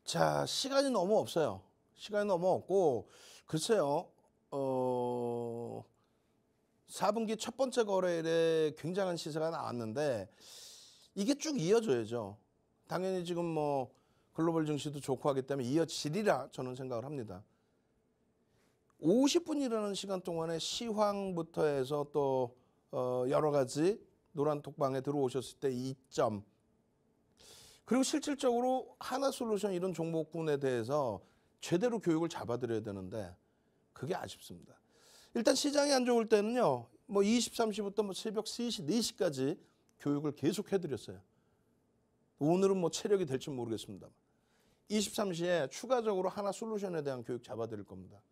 자, 시간이 너무 없어요. 시간이 너무 없고 글쎄요. 4분기 첫 번째 거래일에 굉장한 시세가 나왔는데 이게 쭉 이어져야죠. 당연히 지금 뭐 글로벌 증시도 좋고 하기 때문에 이어지리라 저는 생각을 합니다. 50분이라는 시간 동안에 시황부터 해서 또 여러 가지 노란톡방에 들어오셨을 때 이점, 그리고 실질적으로 하나솔루션 이런 종목군에 대해서 제대로 교육을 잡아드려야 되는데 그게 아쉽습니다. 일단 시장이 안 좋을 때는요. 뭐 23시부터 뭐 새벽 3시, 4시까지 교육을 계속 해드렸어요. 오늘은 뭐 체력이 될지 모르겠습니다만 23시에 추가적으로 하나솔루션에 대한 교육 잡아드릴 겁니다.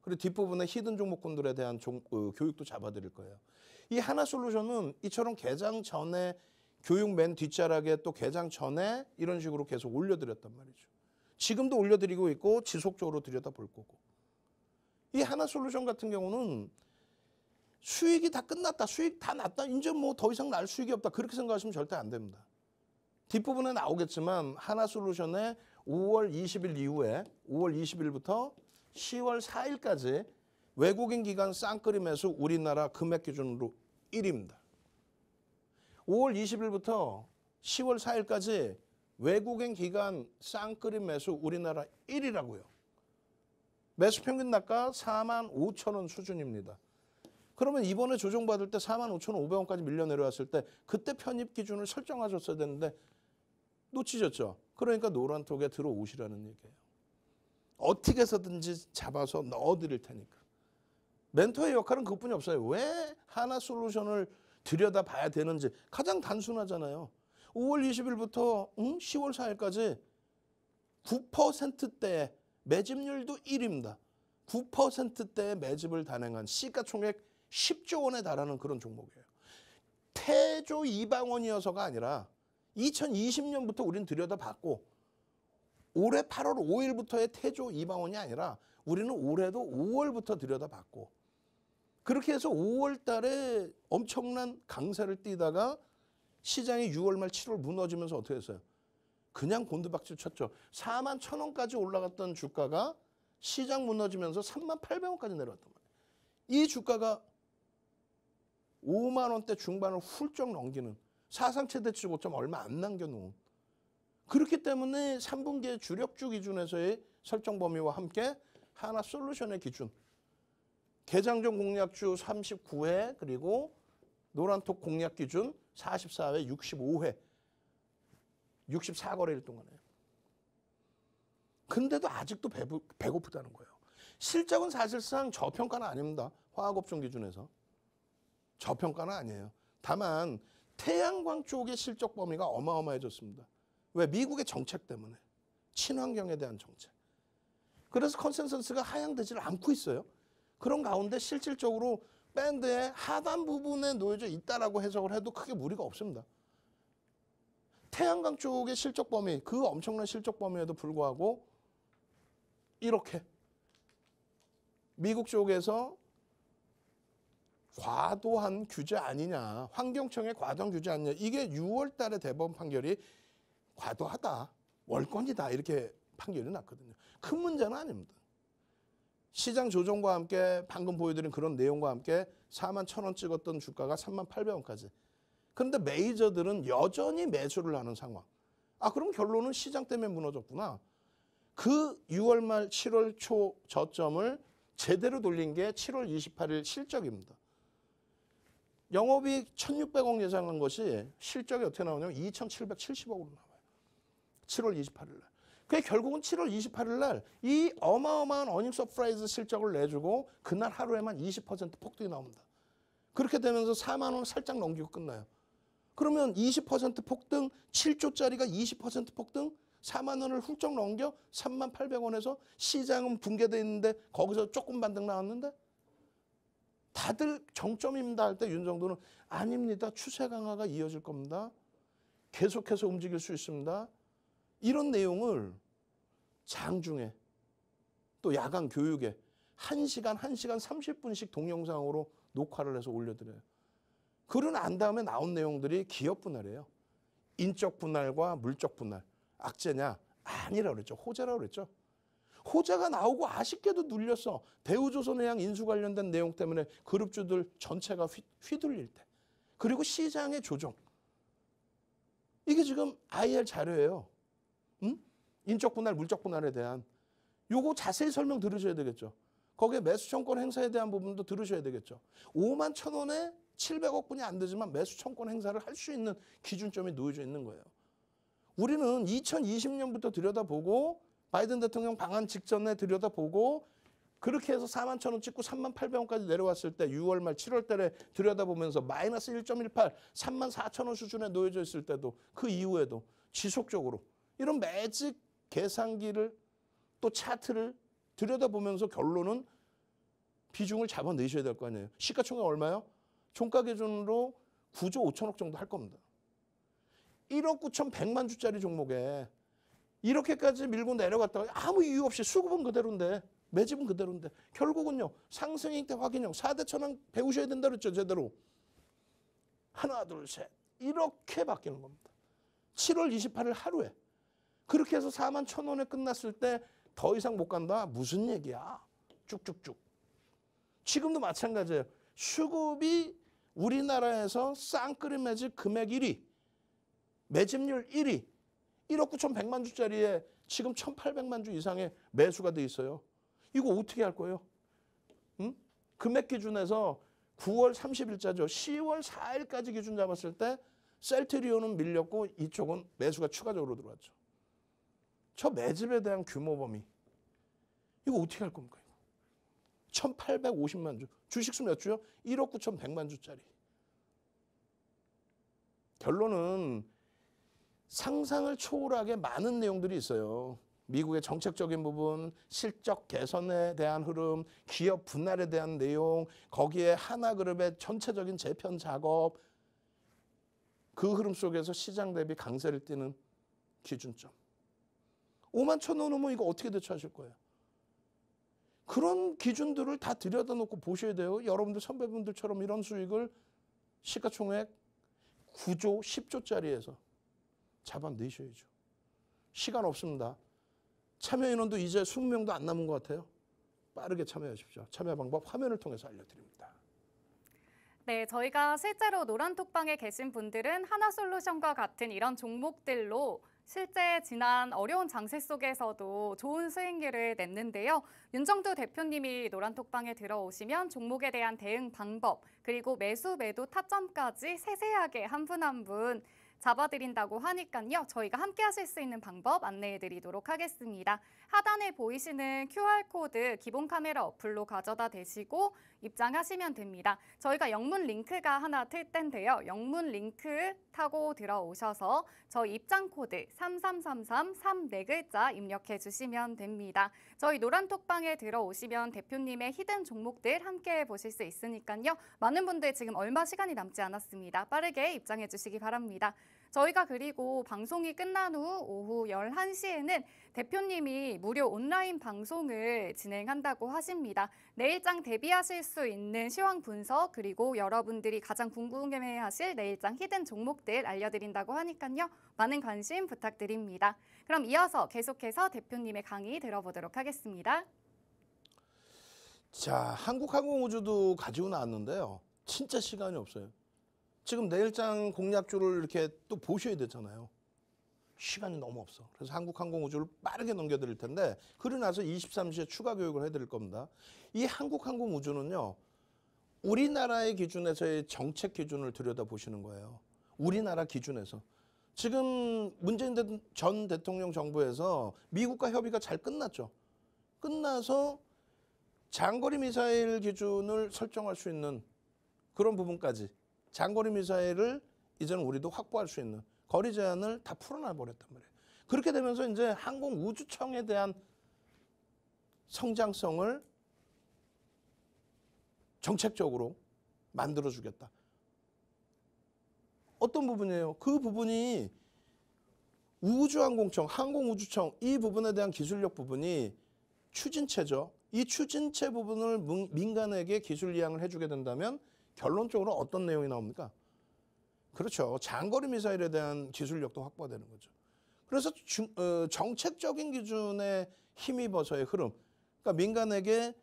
그리고 뒷부분에 히든 종목군들에 대한 교육도 잡아드릴 거예요. 이 하나솔루션은 이처럼 개장 전에 교육 맨 뒷자락에 또 개장 전에 이런 식으로 계속 올려드렸단 말이죠. 지금도 올려드리고 있고 지속적으로 들여다볼 거고. 이 하나솔루션 같은 경우는 수익이 다 끝났다. 수익 다 났다. 이제 뭐 더 이상 날 수익이 없다. 그렇게 생각하시면 절대 안 됩니다. 뒷부분에 나오겠지만 하나솔루션의 5월 20일 이후에 5월 20일부터 10월 4일까지 외국인 기관 쌍끌이 매수 우리나라 금액 기준으로 1위입니다. 5월 20일부터 10월 4일까지 외국인 기관 쌍끌이 매수 우리나라 1위라고요. 매수 평균 낙가 45,000원 수준입니다. 그러면 이번에 조정받을 때 45,500원까지 밀려 내려왔을 때 그때 편입 기준을 설정하셨어야 되는데 놓치셨죠? 그러니까 노란톡에 들어오시라는 얘기예요. 어떻게 해서든지 잡아서 넣어드릴 테니까. 멘토의 역할은 그것뿐이 없어요. 왜 하나솔루션을 들여다봐야 되는지 가장 단순하잖아요. 5월 20일부터 10월 4일까지 9%대의 매집률도 1위입니다. 9%대의 매집을 단행한 시가총액 10조 원에 달하는 그런 종목이에요. 태조 이방원이어서가 아니라 2020년부터 우리는 들여다봤고 올해 8월 5일부터의 태조 이방원이 아니라 우리는 올해도 5월부터 들여다봤고 그렇게 해서 5월 달에 엄청난 강세를 띠다가 시장이 6월 말 7월 무너지면서 어떻게 했어요? 그냥 곤두박질 쳤죠. 4만 1,000원까지 올라갔던 주가가 시장 무너지면서 3만 800원까지 내려왔단 말이에요. 이 주가가 5만 원대 중반을 훌쩍 넘기는 사상 최대치 고점 얼마 안 남겨놓은 그렇기 때문에 3분기의 주력주 기준에서의 설정 범위와 함께 하나솔루션의 기준 개장전 공략주 39회 그리고 노란톡 공략 기준 44회 65회 64거래일 동안에 근데도 아직도 배고프다는 거예요. 실적은 사실상 저평가는 아닙니다. 화학업종 기준에서 저평가는 아니에요. 다만 태양광 쪽의 실적 범위가 어마어마해졌습니다. 왜? 미국의 정책 때문에. 친환경에 대한 정책. 그래서 컨센서스가 하향되지를 않고 있어요. 그런 가운데 실질적으로 밴드의 하단 부분에 놓여져 있다라고 해석을 해도 크게 무리가 없습니다. 태양광 쪽의 실적 범위, 그 엄청난 실적 범위에도 불구하고 이렇게 미국 쪽에서 과도한 규제 아니냐, 환경청의 과도한 규제 아니냐, 이게 6월 달에 대법원 판결이 과도하다, 월권이다 이렇게 판결이 났거든요. 큰 문제는 아닙니다. 시장 조정과 함께 방금 보여드린 그런 내용과 함께 4만 1,000원 찍었던 주가가 3만 800원까지. 그런데 메이저들은 여전히 매수를 하는 상황. 아, 그럼 결론은 시장 때문에 무너졌구나. 그 6월 말 7월 초 저점을 제대로 돌린 게 7월 28일 실적입니다. 영업이익 1,600억 예상한 것이 실적이 어떻게 나오냐면 2,770억으로 나와요. 7월 28일 날. 그게 결국은 7월 28일 날 이 어마어마한 어닝 서프라이즈 실적을 내주고 그날 하루에만 20% 폭등이 나옵니다. 그렇게 되면서 4만 원 살짝 넘기고 끝나요. 그러면 20% 폭등, 7조짜리가 20% 폭등, 4만 원을 훌쩍 넘겨 3만 800원에서 시장은 붕괴되어 있는데 거기서 조금 반등 나왔는데 다들 정점입니다 할 때 윤정도는 아닙니다. 추세 강화가 이어질 겁니다. 계속해서 움직일 수 있습니다. 이런 내용을 장중에 또 야간 교육에 1시간 30분씩 동영상으로 녹화를 해서 올려드려요. 그러고 난 다음에 나온 내용들이 기업 분할이에요. 인적 분할과 물적 분할. 악재냐? 아니라고 그랬죠. 호재라고 그랬죠. 호재가 나오고 아쉽게도 눌렸어. 대우조선해양 인수 관련된 내용 때문에 그룹주들 전체가 휘둘릴 때. 그리고 시장의 조정. 이게 지금 IR 자료예요. 인적 분할, 물적 분할에 대한. 요거 자세히 설명 들으셔야 되겠죠. 거기에 매수청권 행사에 대한 부분도 들으셔야 되겠죠. 5만 1,000원에 700억 분이 안 되지만 매수청권 행사를 할 수 있는 기준점이 놓여져 있는 거예요. 우리는 2020년부터 들여다보고 바이든 대통령 방한 직전에 들여다보고 그렇게 해서 4만 1,000원 찍고 3만 800원까지 내려왔을 때 6월 말 7월 달에 들여다보면서 마이너스 1.18, 3만 4,000원 수준에 놓여져 있을 때도 그 이후에도 지속적으로 이런 매직 계산기를 또 차트를 들여다보면서 결론은 비중을 잡아내셔야 될 거 아니에요. 시가총액 얼마요? 종가 기준으로 9조 5천억 정도 할 겁니다. 1억 9,100만 주짜리 종목에 이렇게까지 밀고 내려갔다가 아무 이유 없이 수급은 그대로인데 매집은 그대로인데 결국은요. 상승익 대 확인형 4대 천왕 배우셔야 된다 그랬죠. 제대로. 하나 둘 셋 이렇게 바뀌는 겁니다. 7월 28일 하루에. 그렇게 해서 4만 1,000원에 끝났을 때 더 이상 못 간다? 무슨 얘기야? 쭉쭉쭉. 지금도 마찬가지예요. 수급이 우리나라에서 쌍끌이 매집 금액 1위, 매집률 1위, 1억 9,100만 주짜리에 지금 1,800만 주 이상의 매수가 돼 있어요. 이거 어떻게 할 거예요? 응? 금액 기준에서 9월 30일자죠. 10월 4일까지 기준 잡았을 때 셀트리온은 밀렸고 이쪽은 매수가 추가적으로 들어왔죠. 저 매집에 대한 규모 범위. 이거 어떻게 할 겁니까? 1,850만 주. 주식수 몇 주요? 1억 9,100만 주짜리. 결론은 상상을 초월하게 많은 내용들이 있어요. 미국의 정책적인 부분, 실적 개선에 대한 흐름, 기업 분할에 대한 내용, 거기에 하나그룹의 전체적인 재편 작업, 그 흐름 속에서 시장 대비 강세를 띠는 기준점. 5만 1,000원 넘으면 이거 어떻게 대처하실 거예요? 그런 기준들을 다 들여다놓고 보셔야 돼요. 여러분들 선배분들처럼 이런 수익을 시가총액 9조, 10조짜리에서 잡아내셔야죠. 시간 없습니다. 참여 인원도 이제 20명도 안 남은 것 같아요. 빠르게 참여하십시오. 참여 방법 화면을 통해서 알려드립니다. 네, 저희가 실제로 노란톡방에 계신 분들은 하나솔루션과 같은 이런 종목들로 실제 지난 어려운 장세 속에서도 좋은 수익률을 냈는데요. 윤정두 대표님이 노란톡방에 들어오시면 종목에 대한 대응 방법, 그리고 매수, 매도 타점까지 세세하게 한 분 한 분 잡아드린다고 하니까요. 저희가 함께 하실 수 있는 방법 안내해 드리도록 하겠습니다. 하단에 보이시는 QR코드 기본 카메라 어플로 가져다 대시고 입장하시면 됩니다. 저희가 영문 링크가 하나 틀 텐데요. 영문 링크 타고 들어오셔서 저희 입장 코드 3333 34글자 입력해 주시면 됩니다. 저희 노란톡방에 들어오시면 대표님의 히든 종목들 함께 보실 수 있으니까요. 많은 분들 지금 얼마 시간이 남지 않았습니다. 빠르게 입장해 주시기 바랍니다. 저희가 그리고 방송이 끝난 후 오후 11시에는 대표님이 무료 온라인 방송을 진행한다고 하십니다. 내일장 대비하실 수 있는 시황 분석 그리고 여러분들이 가장 궁금해하실 내일장 히든 종목들 알려드린다고 하니까요. 많은 관심 부탁드립니다. 그럼 이어서 계속해서 대표님의 강의 들어보도록 하겠습니다. 자, 한국항공우주도 가지고 나왔는데요. 진짜 시간이 없어요. 지금 내일장 공략주를 이렇게 또 보셔야 되잖아요. 시간이 너무 없어. 그래서 한국항공우주를 빠르게 넘겨드릴 텐데 그러고 나서 23시에 추가 교육을 해드릴 겁니다. 이 한국항공우주는요. 우리나라의 기준에서의 정책 기준을 들여다보시는 거예요. 우리나라 기준에서. 지금 문재인 전 대통령 정부에서 미국과 협의가 잘 끝났죠. 끝나서 장거리 미사일 기준을 설정할 수 있는 그런 부분까지 장거리 미사일을 이제는 우리도 확보할 수 있는 거리 제한을 다 풀어놔 버렸단 말이에요. 그렇게 되면서 이제 항공우주청에 대한 성장성을 정책적으로 만들어주겠다. 어떤 부분이에요? 그 부분이 우주항공청, 항공우주청 이 부분에 대한 기술력 부분이 추진체죠. 이 추진체 부분을 민간에게 기술 이양을 해주게 된다면 결론적으로 어떤 내용이 나옵니까? 그렇죠. 장거리 미사일에 대한 기술력도 확보되는 거죠. 그래서 정책적인 기준에 힘입어서의 흐름. 그러니까 민간에게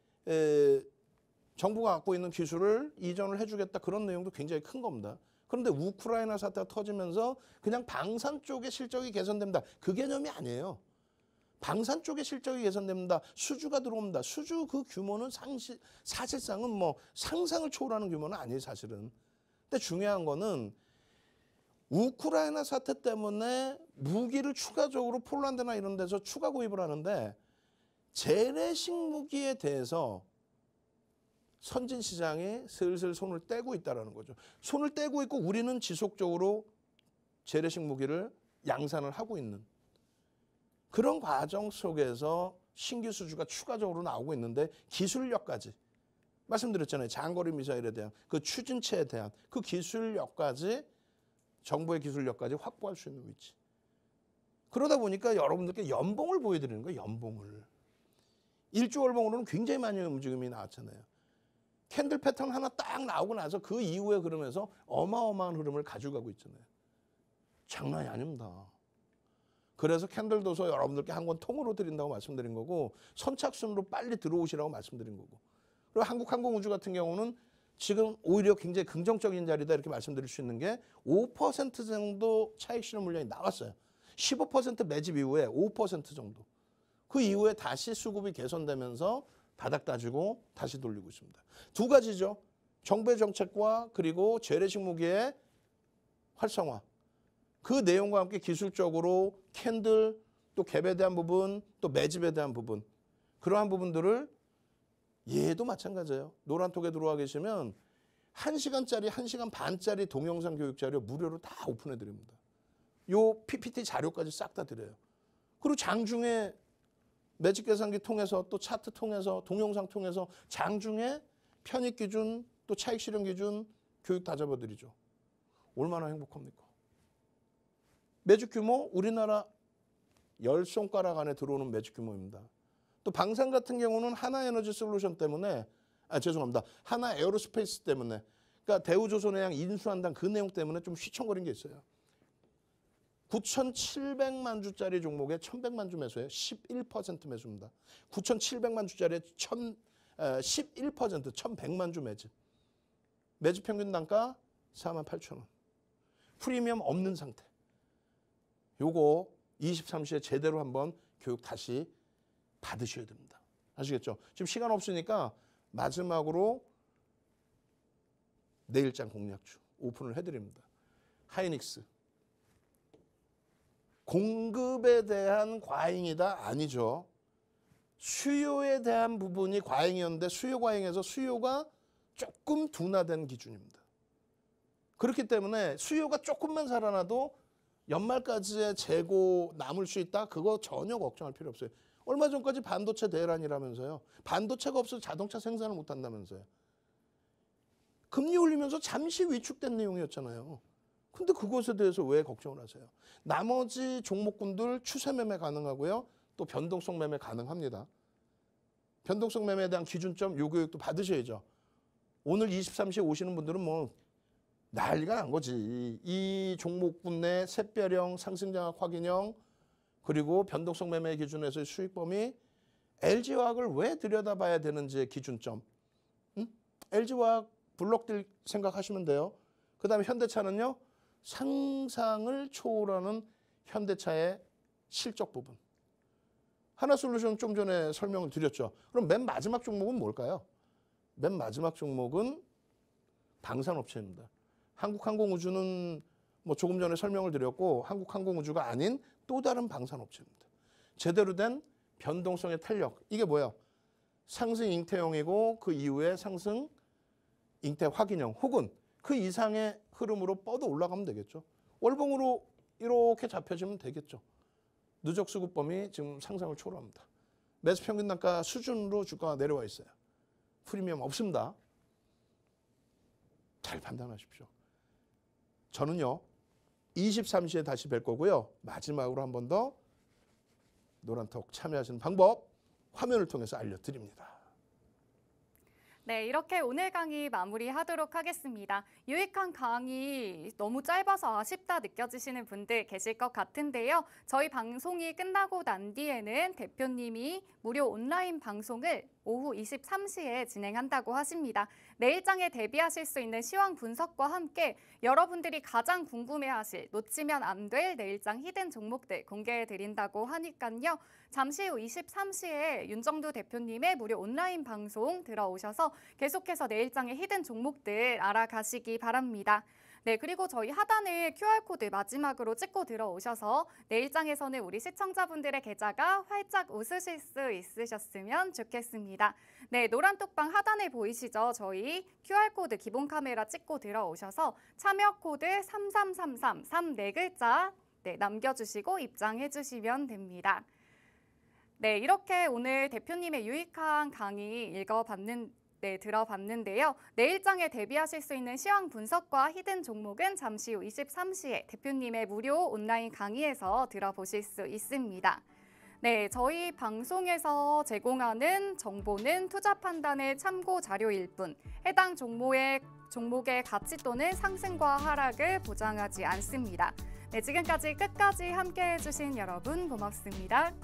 정부가 갖고 있는 기술을 이전을 해주겠다 그런 내용도 굉장히 큰 겁니다. 그런데 우크라이나 사태가 터지면서 그냥 방산 쪽의 실적이 개선됩니다. 그 개념이 아니에요. 방산 쪽의 실적이 개선됩니다. 수주가 들어옵니다. 수주 그 규모는 사실상은 뭐 상상을 초월하는 규모는 아니에요, 사실은. 근데 중요한 거는 우크라이나 사태 때문에 무기를 추가적으로 폴란드나 이런 데서 추가 구입을 하는데 재래식 무기에 대해서 선진 시장이 슬슬 손을 떼고 있다는 거죠. 손을 떼고 있고 우리는 지속적으로 재래식 무기를 양산을 하고 있는 그런 과정 속에서 신규 수주가 추가적으로 나오고 있는데 기술력까지 말씀드렸잖아요. 장거리 미사일에 대한 그 추진체에 대한 그 기술력까지 정부의 기술력까지 확보할 수 있는 위치. 그러다 보니까 여러분들께 연봉을 보여드리는 거예요. 연봉을. 1조 월봉으로는 굉장히 많이 움직임이 나왔잖아요. 캔들 패턴 하나 딱 나오고 나서 그 이후에 그러면서 어마어마한 흐름을 가져가고 있잖아요. 장난이 아닙니다. 그래서 캔들 도서 여러분들께 한 권 통으로 드린다고 말씀드린 거고 선착순으로 빨리 들어오시라고 말씀드린 거고 그리고 한국항공우주 같은 경우는 지금 오히려 굉장히 긍정적인 자리다 이렇게 말씀드릴 수 있는 게 5% 정도 차익 실현 물량이 나왔어요. 15% 매집 이후에 5% 정도. 그 이후에 다시 수급이 개선되면서 바닥 따지고 다시 돌리고 있습니다. 두 가지죠. 정부의 정책과 그리고 재래식 무기의 활성화. 그 내용과 함께 기술적으로 캔들, 또 갭에 대한 부분, 또 매집에 대한 부분, 그러한 부분들을 얘도 마찬가지예요. 노란톡에 들어와 계시면 1시간짜리, 1시간 반짜리 동영상 교육 자료 무료로 다 오픈해 드립니다. 요 PPT 자료까지 싹 다 드려요. 그리고 장중에 매직 계산기 통해서 또 차트 통해서 동영상 통해서 장중에 편입 기준 또 차익 실현 기준 교육 다 잡아드리죠. 얼마나 행복합니까? 매직 규모 우리나라 10손가락 안에 들어오는 매직 규모입니다. 또 방산 같은 경우는 하나에너지 솔루션 때문에 죄송합니다. 하나 에어로스페이스 때문에 그러니까 대우조선해양 인수한다는 그 내용 때문에 좀 휘청거린 게 있어요. 9,700만 주짜리 종목에 1,100만 주 매수예요. 11% 매수입니다. 9,700만 주짜리에 11% 1,100만 주 매집. 매집 평균 단가 48,000원. 프리미엄 없는 상태. 요거 23시에 제대로 한번 교육 다시 받으셔야 됩니다. 아시겠죠? 지금 시간 없으니까 마지막으로 내일장 공략주 오픈을 해드립니다. 하이닉스. 공급에 대한 과잉이다? 아니죠. 수요에 대한 부분이 과잉이었는데 수요 과잉에서 수요가 조금 둔화된 기준입니다. 그렇기 때문에 수요가 조금만 살아나도 연말까지의 재고 남을 수 있다? 그거 전혀 걱정할 필요 없어요. 얼마 전까지 반도체 대란이라면서요. 반도체가 없어서 자동차 생산을 못한다면서요. 금리 올리면서 잠시 위축된 내용이었잖아요. 근데 그것에 대해서 왜 걱정을 하세요? 나머지 종목군들 추세 매매 가능하고요. 또 변동성 매매 가능합니다. 변동성 매매에 대한 기준점 요 교육도 받으셔야죠. 오늘 23시에 오시는 분들은 뭐 난리가 난 거지. 이 종목군 내 샛별형, 상승장악 확인형, 그리고 변동성 매매 기준에서의 수익 범위, LG화학을 왜 들여다봐야 되는지의 기준점. LG화학 블록들 생각하시면 돼요. 그 다음에 현대차는요. 상상을 초월하는 현대차의 실적 부분. 하나솔루션 좀 전에 설명을 드렸죠. 그럼 맨 마지막 종목은 뭘까요? 맨 마지막 종목은 방산업체입니다. 한국항공우주는 뭐 조금 전에 설명을 드렸고 한국항공우주가 아닌 또 다른 방산업체입니다. 제대로 된 변동성의 탄력. 이게 뭐예요? 상승 잉태형이고 그 이후에 상승 잉태 확인형 혹은 그 이상의 흐름으로 뻗어 올라가면 되겠죠. 월봉으로 이렇게 잡혀지면 되겠죠. 누적 수급 범위 지금 상상을 초월합니다. 매수 평균 단가 수준으로 주가가 내려와 있어요. 프리미엄 없습니다. 잘 판단하십시오. 저는요. 23시에 다시 뵐 거고요. 마지막으로 한 번 더 노란톡 참여하시는 방법 화면을 통해서 알려드립니다. 네, 이렇게 오늘 강의 마무리하도록 하겠습니다. 유익한 강의 너무 짧아서 아쉽다 느껴지시는 분들 계실 것 같은데요. 저희 방송이 끝나고 난 뒤에는 대표님이 무료 온라인 방송을 오후 23시에 진행한다고 하십니다. 내일장에 대비하실 수 있는 시황 분석과 함께 여러분들이 가장 궁금해하실 놓치면 안 될 내일장 히든 종목들 공개해드린다고 하니까요. 잠시 후 23시에 윤정두 대표님의 무료 온라인 방송 들어오셔서 계속해서 내일장의 히든 종목들 알아가시기 바랍니다. 네, 그리고 저희 하단에 QR코드 마지막으로 찍고 들어오셔서 내일장에서는 우리 시청자분들의 계좌가 활짝 웃으실 수 있으셨으면 좋겠습니다. 네, 노란톡방 하단에 보이시죠? 저희 QR코드 기본 카메라 찍고 들어오셔서 참여 코드 3333 34글자 남겨주시고 입장해 주시면 됩니다. 네, 이렇게 오늘 대표님의 유익한 강의 들어봤는데요. 내일장에 대비하실 수 있는 시황 분석과 히든 종목은 잠시 후 23시에 대표님의 무료 온라인 강의에서 들어보실 수 있습니다. 네, 저희 방송에서 제공하는 정보는 투자 판단의 참고 자료일 뿐 해당 종목의 가치 또는 상승과 하락을 보장하지 않습니다. 네, 지금까지 끝까지 함께해 주신 여러분 고맙습니다.